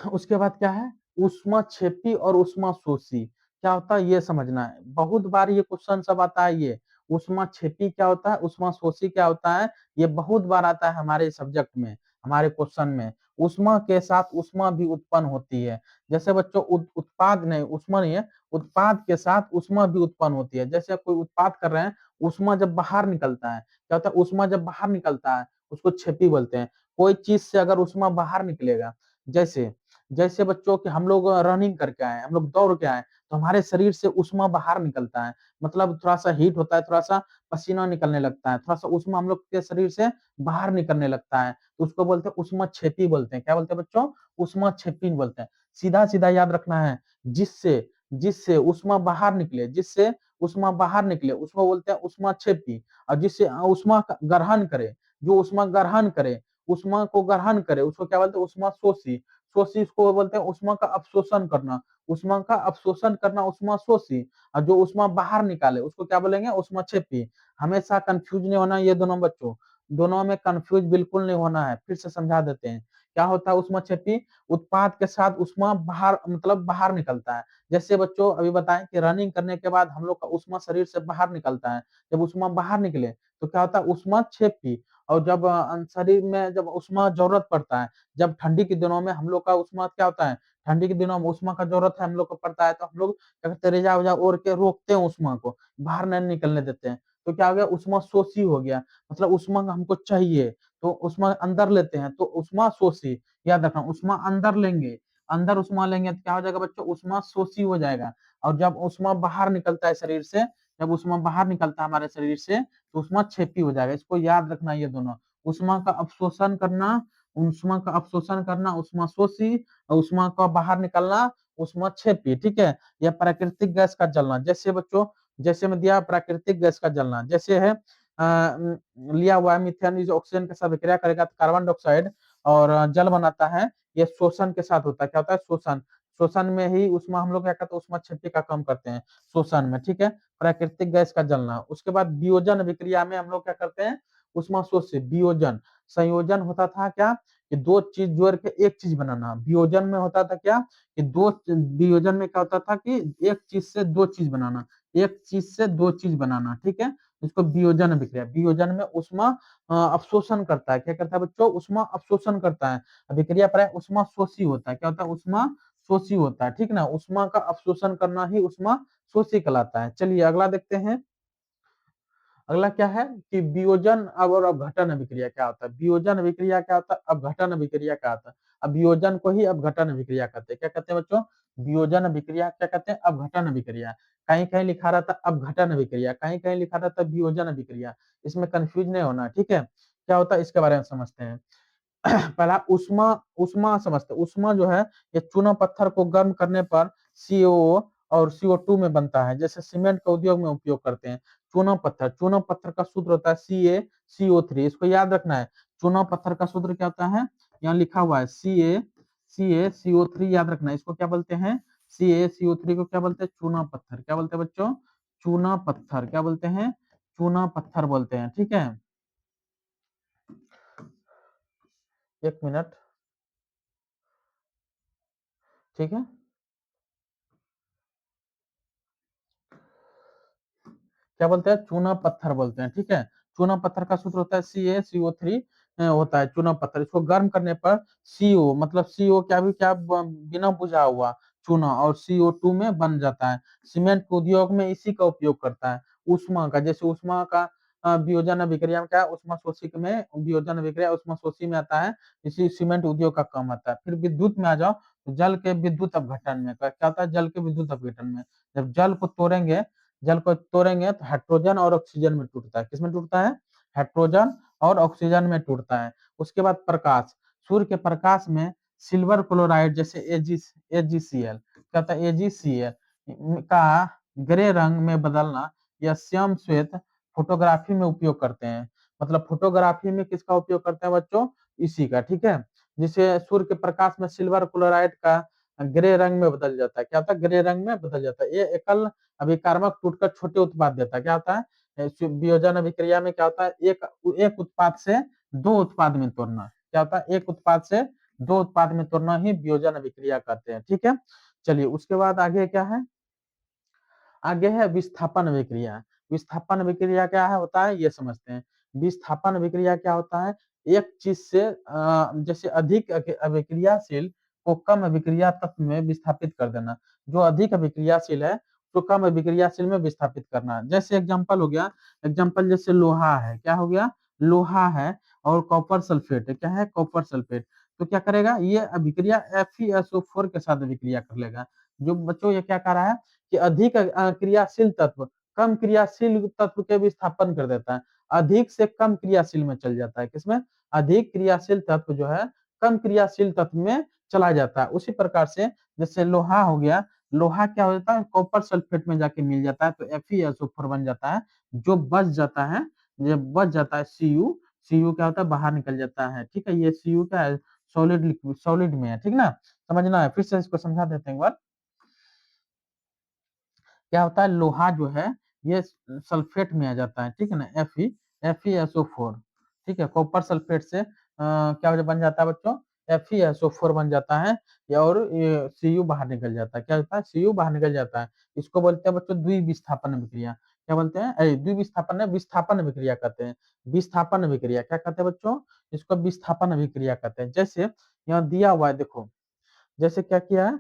उसके बाद क्या है, उष्मा छेपी और उष्मा शोषी क्या होता है ये समझना है। बहुत बार ये क्वेश्चन सब आता है, ये उष्मा छेपी क्या होता है, उष्मा शोषी क्या होता है, ये बहुत बार आता है हमारे सब्जेक्ट में, हमारे क्वेश्चन में। उष्मा के साथ उष्मा भी उत्पन्न होती है। जैसे बच्चों उत्पाद नहीं, उष्मा नहीं है, उत्पाद के साथ उष्मा भी उत्पन्न होती है। जैसे कोई उत्पाद कर रहे हैं, उष्मा जब बाहर निकलता है, क्या होता है, उष्मा जब बाहर निकलता है उसको छेपी बोलते हैं। कोई चीज से अगर उष्मा बाहर निकलेगा, जैसे जैसे बच्चों कि हम लोग रनिंग करके आए, हम लोग दौड़ के आए, तो हमारे शरीर से उष्मा बाहर निकलता है, मतलब थोड़ा सा हीट होता है, थोड़ा सा पसीना निकलने लगता है, थोड़ा सा उष्मा हम लोग के शरीर से बाहर निकलने लगता है, तो उसको बोलते हैं उष्मा छेपी बोलते हैं। क्या बोलते हैं बच्चों, उष्मा छेपी बोलते हैं। सीधा सीधा याद रखना है, जिससे जिससे उष्मा बाहर निकले, जिससे उष्मा बाहर निकले उसको बोलते हैं उष्मा छेपी। और जिससे उष्मा ग्रहण करे, जो उष्मा ग्रहण करे, उष्मा को ग्रहण करे, उसको क्या बोलते हैं, उष्मा शोषी। शोषी इसको बोलते हैं उष्मा का अवशोषण करना, उष्मा का अवशोषण करना उष्मा शोषी। और जो उष्मा बाहर निकाले उसको क्या बोलेंगे, उष्मा छेपी। हमेशा कंफ्यूज नहीं होना ये दोनों बच्चों, दोनों में कंफ्यूज बिल्कुल नहीं होना है। फिर से समझा देते हैं, क्या होता है उष्मा छेपी, उत्पाद के साथ उष्मा बाहर, मतलब बाहर निकलता है। जैसे बच्चों अभी बताएं कि रनिंग करने के बाद हम लोग का उष्मा शरीर से बाहर निकलता है, जब उष्मा बाहर निकले तो क्या होता है, उष्मा छेपी। और जब शरीर में जब उष्मा जरूरत पड़ता है, जब ठंडी के दिनों में हम लोग का उष्मा क्या होता है, ठंडी के दिनों में उष्मा का जरूरत है हम लोग को पड़ता है, तो हम लोग क्या करते हैं, रेजा वेजा ओढ़ के रोकते हैं, उष्मा को बाहर नहीं निकलने देते हैं। तो क्या हो गया, उष्मा शोषी हो गया, मतलब उष्मा हमको चाहिए तो उष्मा अंदर लेते हैं, तो उष्मा शोषी। याद रखना, उष्मा अंदर लेंगे, अंदर उष्मा लेंगे तो क्या हो जाएगा बच्चों, उष्मा शोषी हो जाएगा। और जब उष्मा बाहर निकलता है शरीर से, जब उष्मा बाहर निकलता है हमारे शरीर से, तो उष्मा छेपी हो जाएगा। इसको याद रखना ये दोनों, उष्मा का अवशोषण करना, उष्मा का अवशोषण करना उष्मा शोषी, और उष्मा का बाहर निकलना उष्मा छेपी। ठीक है, यह प्राकृतिक गैस का जलना। जैसे बच्चों, जैसे में दिया प्राकृतिक गैस का जलना, जैसे है लिया हुआ है मीथेन, जो ऑक्सीजन के साथ विक्रिया करेगा तो कार्बन डाइऑक्साइड और जल बनाता है। ये शोषण के साथ होता है, क्या होता है, शोषण। शोषण में ही उष्मा हम लोग क्या करते हैं, उष्मा छेपी का काम करते हैं शोषण में। ठीक है, प्राकृतिक गैस का जलना। उसके बाद वियोजन विक्रिया में हम लोग क्या करते हैं, उष्मा शोष से वियोजन। संयोजन होता था क्या, कि दो चीज जोड़ के एक चीज बनाना। वियोजन में होता था क्या, कि दो, वियोजन में क्या होता था कि एक चीज से दो चीज बनाना, एक चीज से दो चीज बनाना। ठीक है, इसको वियोजन विक्रिया। वियोजन में उष्मा अवशोषण करता है, क्या करता है बच्चों, उष्मा अवशोषण करता है। विक्रिया प्राय उष्मा शोषी होता है। क्या होता है, उष्मा शोषी होता है। ठीक ना, उष्मा का अवशोषण करना ही उष्मा शोषी कहलाता है। चलिए अगला देखते हैं। अगला क्या है कि वियोजन और अपघटन अभिक्रिया क्या होता है। वियोजन अभिक्रिया क्या होता है, अपघटन अभिक्रिया क्या होता है। अब वियोजन को ही अपघटन अभिक्रिया कहते हैं। क्या कहते हैं बच्चों, वियोजन अभिक्रिया क्या कहते हैं, अपघटन अभिक्रिया। कहीं कहीं लिखा रहता है अपघटन अभिक्रिया, कहीं कहीं लिखा रहता है वियोजन अभिक्रिया। इसमें कंफ्यूज नहीं होना, ठीक है। क्या होता है इसके बारे में समझते हैं। पहला उष्मा, उष्मा समझते, उष्मा जो है ये चूना पत्थर को गर्म करने पर सीओ और CO2 में बनता है। जैसे सीमेंट का उद्योग में उपयोग करते हैं। चूना पत्थर, चूना पत्थर का सूत्र होता है CaCO3। इसको याद रखना है, चूना पत्थर का सूत्र क्या होता है, यहाँ लिखा हुआ है CaCO3 याद रखना है। इसको क्या बोलते हैं, CaCO3 को क्या बोलते हैं, चूना पत्थर। क्या बोलते हैं बच्चों, चूना पत्थर। क्या बोलते हैं, चूना पत्थर बोलते हैं। ठीक है, एक मिनट, ठीक है। क्या बोलते हैं, चूना पत्थर बोलते हैं। ठीक है, चूना पत्थर का सूत्र होता है CaCO3 होता है चूना पत्थर। इसको गर्म करने पर CO, मतलब CO क्या भी क्या बिना बुझा हुआ चूना, और CO2 में बन जाता है। सीमेंट के उद्योग में इसी का उपयोग करता है, उष्मा का। जैसे उष्मा का वियोजन अभिक्रिया में क्या है, ऊष्माशोषी में वियोजन अभिक्रिया ऊष्माशोषी में आता है, इसी सीमेंट उद्योग का काम आता है। फिर विद्युत में आ जाओ, तो जल के विद्युत अपघटन में क्या होता है, जल के विद्युत अपघटन में जब जल को तोड़ेंगे तो हाइड्रोजन और ऑक्सीजन में टूटता है। किसमें टूटता है? हाइड्रोजन और ऑक्सीजन में टूटता है। उसके बाद प्रकाश, सूर्य के प्रकाश में सिल्वर क्लोराइड जैसे एजीसीएल क्या होता है, एजीसीएल का ग्रे रंग में बदलना या श्याम श्वेत फोटोग्राफी में उपयोग करते हैं। मतलब फोटोग्राफी में किसका उपयोग करते हैं बच्चों? इसी का, ठीक है। जिसे सूर्य के प्रकाश में सिल्वर क्लोराइड का ग्रे रंग में बदल जाता है। क्या होता है? ग्रे रंग में बदल जाता है। ये एकल अभिकारक टूटकर छोटे उत्पाद देता है। क्या होता है? वियोजन अभिक्रिया में क्या होता है, एक उत्पाद से दो उत्पाद में तोड़ना। क्या होता है? एक उत्पाद से दो उत्पाद में तोड़ना ही वियोजन अभिक्रिया कहते हैं, ठीक है। चलिए उसके बाद आगे क्या है, आगे है विस्थापन अभिक्रिया। विस्थापन अभिक्रिया क्या है होता है, ये समझते हैं। विस्थापन अभिक्रिया क्या होता है, एक चीज से जैसे अधिक अभिक्रियाशील को कम अभिक्रिया तत्व में विस्थापित कर देना। जो अधिक अभिक्रियाशील है तो कम अभिक्रियाशील में विस्थापित करना। जैसे एग्जांपल हो गया, एग्जांपल जैसे लोहा है, क्या हो गया, लोहा है और कॉपर सल्फेट है, क्या है, कॉपर सल्फेट। तो क्या करेगा, ये अभिक्रिया FeSO4 के साथ अभिक्रिया कर लेगा। जो बच्चों ये क्या कह रहा है कि अधिक क्रियाशील तत्व कम क्रियाशील तत्व के विस्थापन कर देता है, अधिक से कम क्रियाशील में चल जाता है। किसमें? अधिक क्रियाशील तत्व जो है कम क्रियाशील तत्व में चला जाता है। उसी प्रकार से जैसे लोहा हो गया, लोहा क्या हो जाता है, कॉपर सल्फेट में जाके मिल जाता है तो FeSO4 बन जाता है। जो बच जाता है, जब बच जाता है Cu क्या होता है, बाहर निकल जाता है, ठीक है। ये Cu क्या है, सॉलिड लिक्विड, सॉलिड में है, ठीक ना। समझना है, फिर से इसको समझा देते हैं एक बार। क्या होता है, लोहा जो है ये सल्फेट में आ जाता है, ठीक है ना, FeSO4, ठीक है। कॉपर सल्फेट से क्या बन जाता है बच्चों, FeSO4 बन जाता है। और ये Cu बाहर निकल जाता है। क्या होता है, Cu बाहर निकल जाता है। इसको बोलते हैं बच्चों द्विविस्थापन अभिक्रिया। क्या बोलते हैं, द्विविस्थापन है, विस्थापन अभिक्रिया कहते हैं। विस्थापन अभिक्रिया क्या कहते हैं बच्चों, इसको विस्थापन अभिक्रिया कहते हैं। जैसे यहाँ दिया हुआ है, देखो जैसे क्या किया है,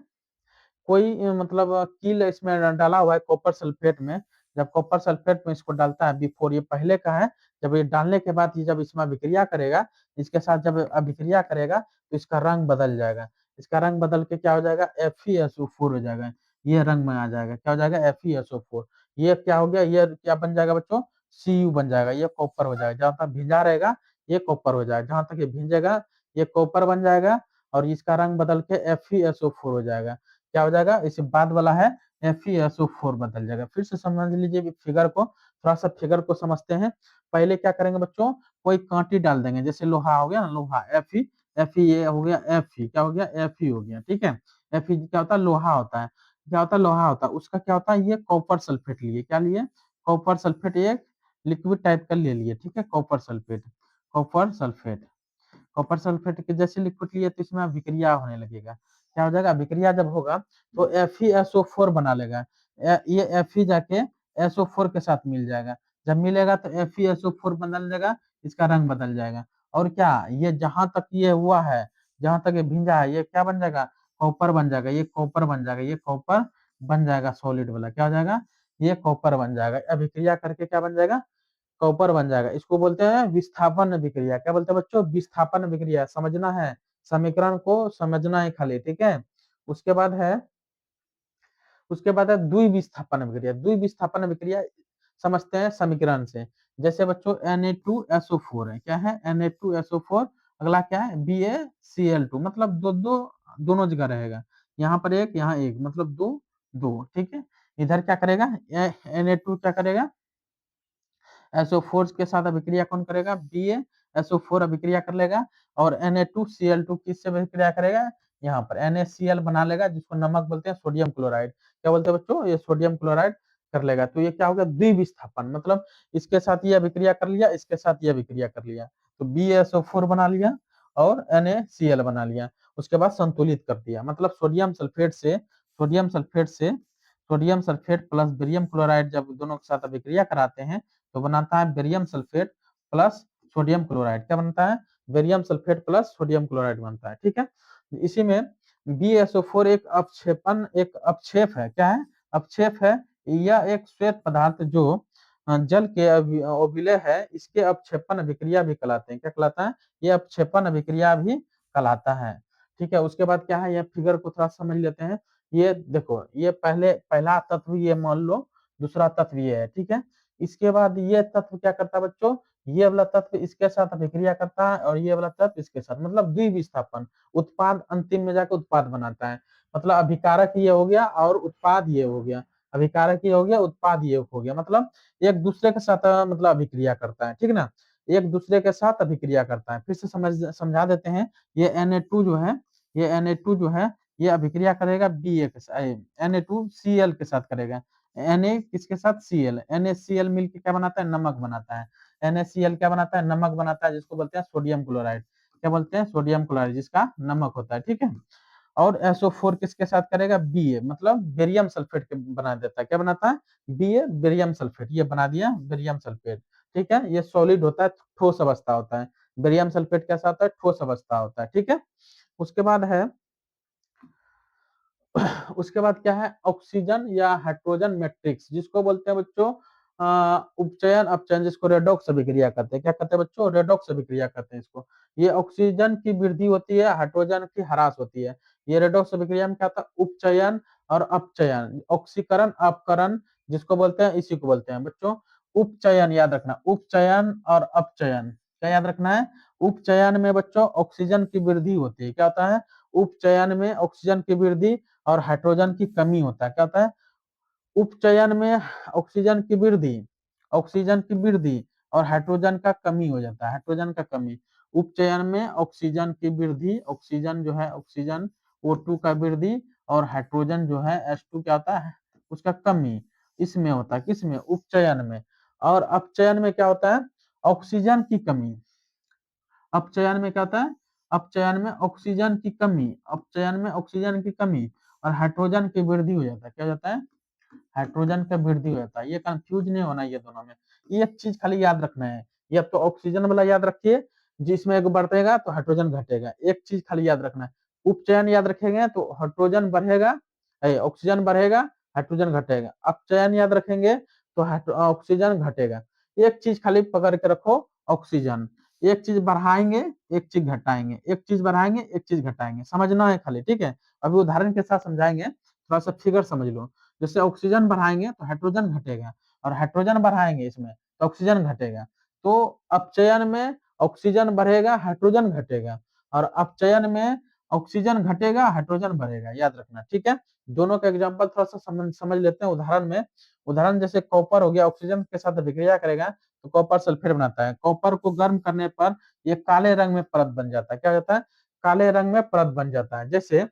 कोई मतलब कील इसमें डाला हुआ है कॉपर सल्फेट में। जब कॉपर सल्फेट में इसको डालता है, बिफोर ये पहले का है, जब ये डालने के बाद ये जब इसमें अभिक्रिया करेगा, इसके साथ जब अभिक्रिया करेगा तो इसका रंग बदल जाएगा। इसका रंग बदल के क्या हो जाएगा, FeSO4 हो जाएगा। ये रंग में आ जाएगा, क्या हो जाएगा, FeSO4। ये क्या हो गया, ये क्या बन जाएगा बच्चों, Cu बन जाएगा। ये कॉपर हो जाएगा, जहां तक भिंजा रहेगा ये कॉपर हो जाएगा, जहां तक ये भिंजेगा ये कॉपर बन जाएगा। और इसका रंग बदल के FeSO4 हो जाएगा। क्या हो जाएगा, इसे बाद वाला है FeSO4 बदल जाएगा। फिर से समझ लीजिए फिगर को, थोड़ा सा फिगर को समझते हैं। पहले क्या करेंगे बच्चों, कोई कांटी डाल देंगे, जैसे लोहा हो गया ना, लोहा Fe ये हो गया, Fe क्या हो गया, Fe हो गया, ठीक है। Fe क्या होता है, लोहा होता है। क्या होता है, लोहा होता है। उसका क्या होता है, ये कॉपर सल्फेट लिए, क्या लिए, कॉपर सल्फेट, एक लिक्विड टाइप का ले लिए, ठीक है, copper sulphate. Copper sulphate, copper sulphate के जैसे लिक्विड लिए तो इसमें अभिक्रिया होने लगेगा। क्या हो जाएगा, अभिक्रिया जब होगा तो FeSO4 बना लेगा। ये Fe जाके SO4 के साथ मिल जाएगा। जब मिलेगा तो FeSO4 बदल जाएगा, इसका रंग बदल जाएगा। और क्या, ये जहां तक ये हुआ है, जहां तक ये भिंजा है, ये क्या बन जाएगा, कॉपर बन जाएगा। ये कॉपर बन जाएगा, ये कॉपर बन जाएगा सॉलिड वाला, क्या हो जाएगा, ये कॉपर बन जाएगा। अभिक्रिया करके क्या बन जाएगा, कॉपर बन जाएगा। इसको बोलते हैं विस्थापन अभिक्रिया। क्या बोलते हैं बच्चों, विस्थापन अभिक्रिया। समझना है, समीकरण को समझना है खाली, ठीक है। उसके बाद है उसके बाद है द्विविस्थापन अभिक्रिया। द्विविस्थापन अभिक्रिया समझते हैं समीकरण से। जैसे बच्चों Na2SO4 है, क्या है, Na2SO4। अगला क्या है, BaCl2, मतलब दो दो दोनों जगह रहेगा। यहाँ पर एक, यहाँ एक, मतलब दो दो, ठीक है। इधर क्या करेगा, Na2 क्या करेगा, SO4 के साथ अभिक्रिया कौन करेगा, BaSO4 अभिक्रिया कर लेगा। और Na2Cl2 किससे अभिक्रिया करेगा, यहाँ पर NaCl बना लेगा, जिसको नमक बोलते हैं, सोडियम क्लोराइड। क्या बोलते हैं बच्चों, ये सोडियम क्लोराइड कर लेगा। तो ये क्या हो गया, द्विविस्थापन, मतलब इसके साथ ये अभिक्रिया कर लिया, इसके साथ ये अभिक्रिया कर लिया, तो BaSO4 बना लिया और NaCl बना लिया। उसके बाद संतुलित कर दिया, मतलब sodium sulphate plus barium chloride जब दोनों के साथ अभिक्रिया कराते हैं तो बनाता है barium sulphate plus sodium chloride. क्या बनता है, barium sulphate plus sodium chloride बनता है, ठीक है। इसी में BaSO4 एक अपक्षेप है, क्या है, अपक्षेप है। यह एक श्वेत पदार्थ जो जल के अविलय है, इसके अपक्षेपण अभिक्रिया भी कहलाते हैं। क्या कहलाता है? ये अपक्षेपण अभिक्रिया भी कहलाता है। ठीक है, उसके बाद क्या है, ये फिगर को थोड़ा समझ लेते हैं। ये देखो, ये पहला तत्व ये मान लो, दूसरा तत्व ये है। ठीक है, इसके बाद ये तत्व क्या करता है बच्चों, ये वाला तत्व इसके साथ अभिक्रिया करता है और ये वाला तत्व इसके साथ, मतलब द्विविस्थापन। उत्पाद अंतिम में जाकर उत्पाद बनाता है। मतलब अभिकारक ये हो गया और उत्पाद ये हो गया। अभिकारक ये हो गया, उत्पाद ये हो गया। मतलब एक दूसरे के साथ मतलब अभिक्रिया करता है। ठीक ना, एक दूसरे के साथ अभिक्रिया करता है। फिर से समझा देते हैं। ये Na2 जो है, ये Na2 जो है, ये अभिक्रिया करेगा Ba के साथ, Na2Cl के साथ करेगा। Na किसके साथ? Cl। NaCl मिलकर क्या बनाता है? नमक बनाता है। NaCl क्या बनाता है? नमक बनाता है, जिसको बोलते हैं सोडियम क्लोराइड। क्या बोलते हैं? सोडियम क्लोराइड, जिसका नमक होता है। ठीक है, और SO4 किसके साथ करेगा? Ba, मतलब बेरियम सल्फेट के बना देता है। क्या बनाता है? Ba, barium sulphate. ये बना दिया बेरियम सल्फेट। ठीक है, ये सॉलिड होता है, ठोस अवस्था होता है। बेरियम सल्फेट कैसा होता है? ठोस अवस्था होता है। ठीक है, उसके बाद है उसके बाद क्या है? ऑक्सीजन या हाइड्रोजन मैट्रिक्स, जिसको बोलते हैं बच्चों उपचयन अपचयन, जिसको रेडॉक्स अभिक्रिया कहते हैं। क्या कहते हैं बच्चों? रेडॉक्स अभिक्रिया कहते हैं इसको। ये ऑक्सीजन की वृद्धि होती है, हाइड्रोजन की ह्रास होती है। ये रेडॉक्स अभिक्रिया में क्या होता है? उपचयन और अपचयन, ऑक्सीकरण अपकरण, जिसको बोलते हैं, इसी को बोलते हैं बच्चों उपचयन। याद रखना, उपचयन और अपचयन। क्या याद रखना है? उपचयन में बच्चों ऑक्सीजन की वृद्धि होती है। क्या होता है? उपचयन में ऑक्सीजन की वृद्धि और हाइड्रोजन की कमी होता है। क्या होता है? उपचयन में ऑक्सीजन की वृद्धि, ऑक्सीजन की वृद्धि और हाइड्रोजन का कमी हो जाता है, हाइड्रोजन का कमी। उपचयन में ऑक्सीजन की वृद्धि, ऑक्सीजन जो है, ऑक्सीजन O2 का वृद्धि, और हाइड्रोजन जो है H2 क्या होता है? उसका कमी। इसमें होता है, किसमें? उपचयन में। और अपचयन में क्या होता है? ऑक्सीजन की कमी। अपचयन में क्या होता है? अपचयन में ऑक्सीजन की कमी, अपचयन में ऑक्सीजन की कमी और हाइड्रोजन की वृद्धि हो जाता है। क्या हो जाता है? हाइड्रोजन का वृद्धि हो जाता है। ये कंफ्यूज नहीं होना ये दोनों में। ये एक चीज खाली याद रखना है। ये अब तो ऑक्सीजन वाला याद रखिए, जिसमें एक बढ़ेगा तो हाइड्रोजन घटेगा। एक चीज खाली याद रखना है, उपचयन याद रखेंगे तो हाइड्रोजन बढ़ेगा, ऑक्सीजन बढ़ेगा, हाइड्रोजन घटेगा। अपचयन याद रखेंगे तो ऑक्सीजन घटेगा। एक चीज खाली पकड़ के रखो, ऑक्सीजन। एक चीज बढ़ाएंगे, एक चीज घटाएंगे, एक चीज बढ़ाएंगे, एक चीज घटाएंगे, समझना है खाली। ठीक है, अभी उदाहरण के साथ समझाएंगे, थोड़ा सा फिगर समझ लो। जैसे ऑक्सीजन बढ़ाएंगे तो हाइड्रोजन घटेगा, और हाइड्रोजन बढ़ाएंगे इसमें तो ऑक्सीजन घटेगा। तो अपचयन में ऑक्सीजन बढ़ेगा, हाइड्रोजन घटेगा, और अपचयन में ऑक्सीजन घटेगा, हाइड्रोजन बढ़ेगा। याद रखना, ठीक है। दोनों का एग्जांपल थोड़ा सा समझ लेते हैं उदाहरण में। उदाहरण जैसे कॉपर हो गया, ऑक्सीजन के साथ अभिक्रिया करेगा तो कॉपर सल्फेट बनाता है। कॉपर को गर्म करने पर ये काले रंग में परत बन जाता है। क्या होता है? काले रंग में परत बन जाता है। जैसे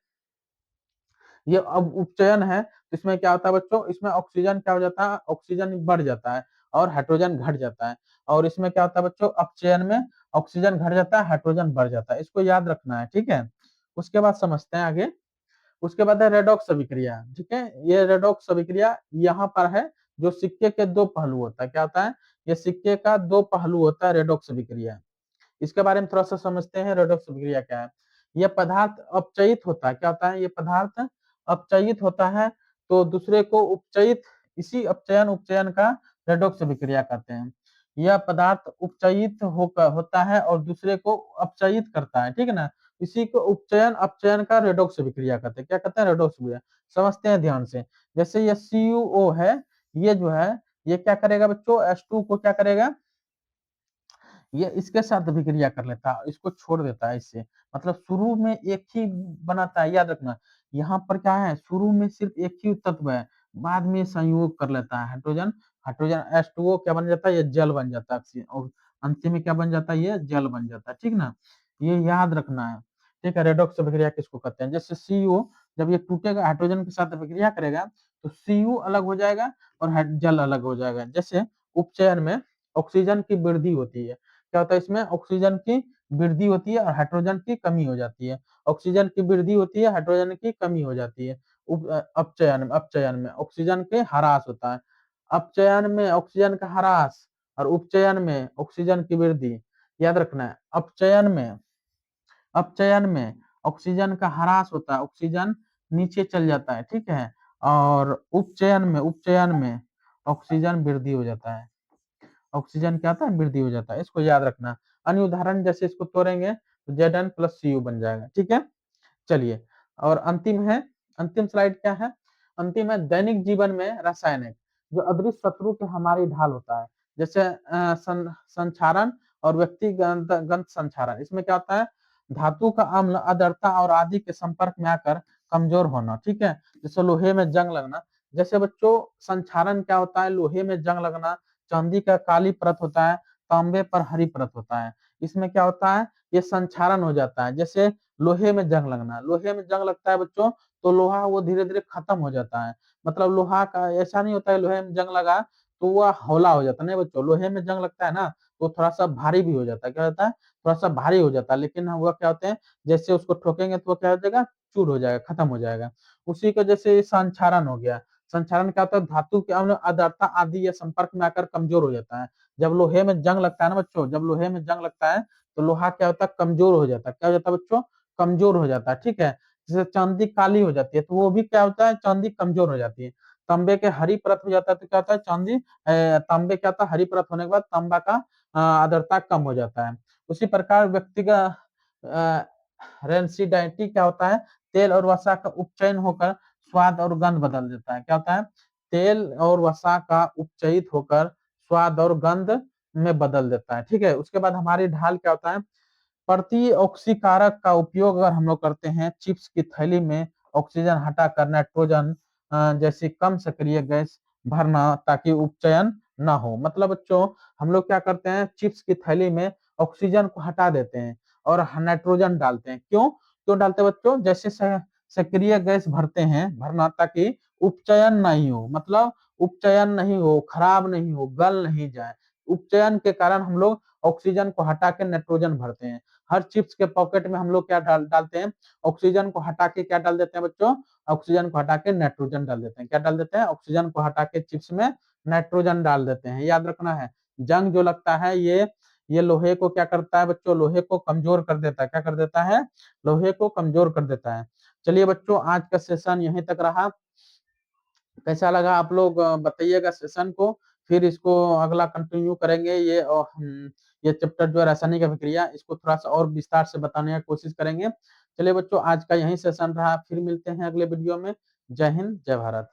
ये अब उपचयन है तो इसमें क्या होता है बच्चों? इसमें ऑक्सीजन क्या हो जाता है? ऑक्सीजन बढ़ जाता है और हाइड्रोजन घट जाता है। और इसमें क्या होता है बच्चों? अपचयन में ऑक्सीजन घट जाता है, हाइड्रोजन बढ़ जाता है। इसको याद रखना है, ठीक है। उसके बाद समझते हैं आगे। उसके बाद है रेडॉक्स अभिक्रिया। ठीक है, ये रेडॉक्स अभिक्रिया यहाँ पर है, जो सिक्के के दो पहलू होता है। क्या होता है? ये सिक्के का दो पहलू होता है, रेडॉक्स अभिक्रिया। इसके बारे में थोड़ा सा समझते हैं, रेडॉक्स अभिक्रिया क्या है। यह पदार्थ अपचयित होता है। क्या होता है? ये पदार्थ अपचयित होता है तो दूसरे को उपचयित, इसी अपचयन उपचयन का रेडॉक्स अभिक्रिया कहते हैं। यह पदार्थ उपचयित होकर होता है और दूसरे को अपचयित करता है, ठीक है ना। इसी को उपचयन अपचयन का रेडॉक्स अभिक्रिया कहते हैं। क्या कहते हैं? रेडॉक्स अभिक्रिया। समझते हैं ध्यान से। जैसे ये CuO है, ये जो है, ये क्या करेगा बच्चों? H2 को क्या करेगा? ये इसके साथ अभिक्रिया कर लेता है, इसको छोड़ देता है इससे। मतलब शुरू में एक ही बनाता है, याद रखना। यहाँ पर क्या है? शुरू में सिर्फ एक ही तत्व है, बाद में संयोग कर लेता है हाइड्रोजन। हाइड्रोजन H2O क्या बन जाता है? ये जल बन जाता है ऑक्सीजन, और अंतिम में क्या बन जाता है? ये जल बन जाता है, ठीक ना। ये याद रखना है, ठीक है। रेडॉक्स अभिक्रिया किसको कहते हैं? जैसे CO जब ये टूटेगा, हाइड्रोजन के साथ अभिक्रिया करेगा तो CO अलग हो जाएगा और जल अलग हो जाएगा। जैसे उपचयन में ऑक्सीजन की वृद्धि होती है। क्या होता है? इसमें ऑक्सीजन की वृद्धि होती है और हाइड्रोजन की कमी हो जाती है। ऑक्सीजन की वृद्धि होती है, हाइड्रोजन की कमी हो जाती है। अपचयन में ऑक्सीजन के ह्रास होता है। अपचयन में ऑक्सीजन का ह्रास और उपचयन में ऑक्सीजन की वृद्धि। याद रखना है, अपचयन में ऑक्सीजन का ह्रास होता है, ऑक्सीजन नीचे चल जाता है, ठीक है। और उपचयन में ऑक्सीजन वृद्धि हो जाता है। ऑक्सीजन क्या होता है, वृद्धि हो जाता है, इसको याद रखना। अन्य उदाहरण जैसे इसको तोड़ेंगे तो Zn प्लस Cu बन जाएगा, ठीक है। चलिए, और अंतिम है, अंतिम स्लाइड क्या है, अंतिम है दैनिक जीवन में रासायनिक जो अदृश्य शत्रु के हमारी ढाल होता है, जैसे संक्षारण और व्यक्तिगत गंध संक्षारण। इसमें क्या होता है, धातु का अम्ल अदरता और आदि के संपर्क में आकर कमजोर होना, ठीक है। जैसे लोहे में जंग लगना, जैसे बच्चों संक्षारण क्या होता है, लोहे में जंग लगना, चांदी का काली परत होता है, तांबे पर हरी परत होता है, इसमें क्या होता है, ये संक्षारण हो जाता है। जैसे लोहे में जंग लगना, लोहे में जंग लगता है बच्चों, तो लोहा वो धीरे धीरे खत्म हो जाता है। मतलब लोहा का ऐसा नहीं होता है लोहे में जंग लगा तो वह हौला हो जाता है, नहीं बच्चों, लोहे में जंग लगता है ना तो थोड़ा सा भारी भी हो जाता है, क्या होता है, थोड़ा सा भारी हो जाता है, लेकिन वह क्या होते हैं, जैसे उसको ठोकेंगे तो वो क्या हो जाएगा, चूर हो जाएगा, खत्म हो जाएगा। उसी का जैसे संक्षारण हो गया, संक्षारण क्या होता है, धातु के अम्ल अदारता आदि या संपर्क में आकर कमजोर हो जाता है। जब लोहे में जंग लगता है ना बच्चों, जब लोहे में जंग लगता है तो लोहा क्या होता है, कमजोर हो जाता है, क्या हो जाता है बच्चों, कमजोर हो जाता है, ठीक है। जैसे चांदी काली हो जाती है तो वो भी क्या होता है, चांदी कमजोर हो जाती है। तांबे के हरी परत हो जाता है तो क्या होता है, चांदी तांबे क्या होता है, हरी परत होने के बाद तांबा का आर्द्रता कम हो जाता है। उसी प्रकार व्यक्तिगत रेंसिडिटी क्या होता है, तेल और वसा का उपचयन होकर स्वाद और गंध बदल देता है, क्या होता है, तेल और वसा का उपचयित होकर स्वाद और गंध में बदल देता है, ठीक है। उसके बाद हमारी ढाल क्या होता है, प्रति ऑक्सीकारक का उपयोग अगर हम लोग करते हैं चिप्स की थैली में ऑक्सीजन हटाकर नाइट्रोजन जैसी कम सक्रिय गैस भरना ताकि उपचयन ना हो। मतलब बच्चों हम लोग क्या करते हैं, चिप्स की थैली में ऑक्सीजन को हटा देते हैं और नाइट्रोजन डालते हैं, क्यों क्यों डालते हैं बच्चों, जैसे सक्रिय गैस भरते हैं, भरना ताकि उपचयन नहीं हो, मतलब उपचयन नहीं हो, खराब नहीं हो, गल नहीं जाए। उपचयन के कारण हम लोग ऑक्सीजन को हटा के नाइट्रोजन भरते हैं। हर चिप्स के पॉकेट में हम लोग क्या डालते हैं, ऑक्सीजन को हटा के क्या डाल देते हैं बच्चों, ऑक्सीजन को हटा के नाइट्रोजन डाल देते हैं, क्या डाल देते हैं, ऑक्सीजन को हटा के चिप्स में नाइट्रोजन डाल देते हैं, याद रखना है। जंग जो लगता है ये लोहे को क्या करता है बच्चों, लोहे को कमजोर कर देता है, क्या कर देता है, लोहे को कमजोर कर देता है। चलिए बच्चों आज का सेशन यहीं तक रहा, कैसा लगा आप लोग बताइएगा सेशन को, फिर इसको अगला कंटिन्यू करेंगे। ये चैप्टर जो है रासायनिक अभिक्रिया, इसको थोड़ा सा और विस्तार से बताने की कोशिश करेंगे। चलिए बच्चों आज का यही सेशन रहा, फिर मिलते हैं अगले वीडियो में। जय हिंद, जय भारत।